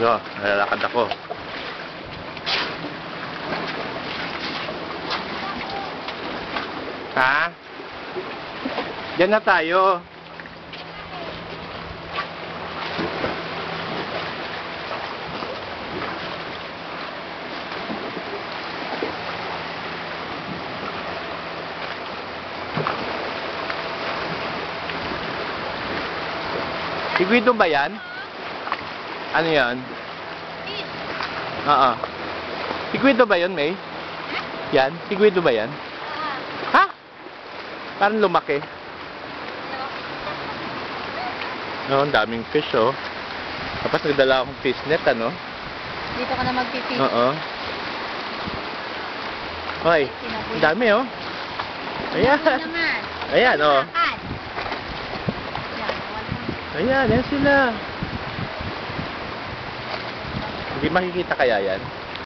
So, nalalakad ako. Ha? Diyan na tayo. Si Guido ba yan? Ano yan? Oo. Si Guido ba yun, May? Yan? Si Guido ba yan? Ha? Parang lumaki. No, ang daming fish, oh. Tapos nagdala akong fish net, ano? Dito ka na magpipish. Oo. Hoy, ang dami, oh. Ayan. Ayan, oh. Ayan, yan sila. Hindi makikita kaya yan?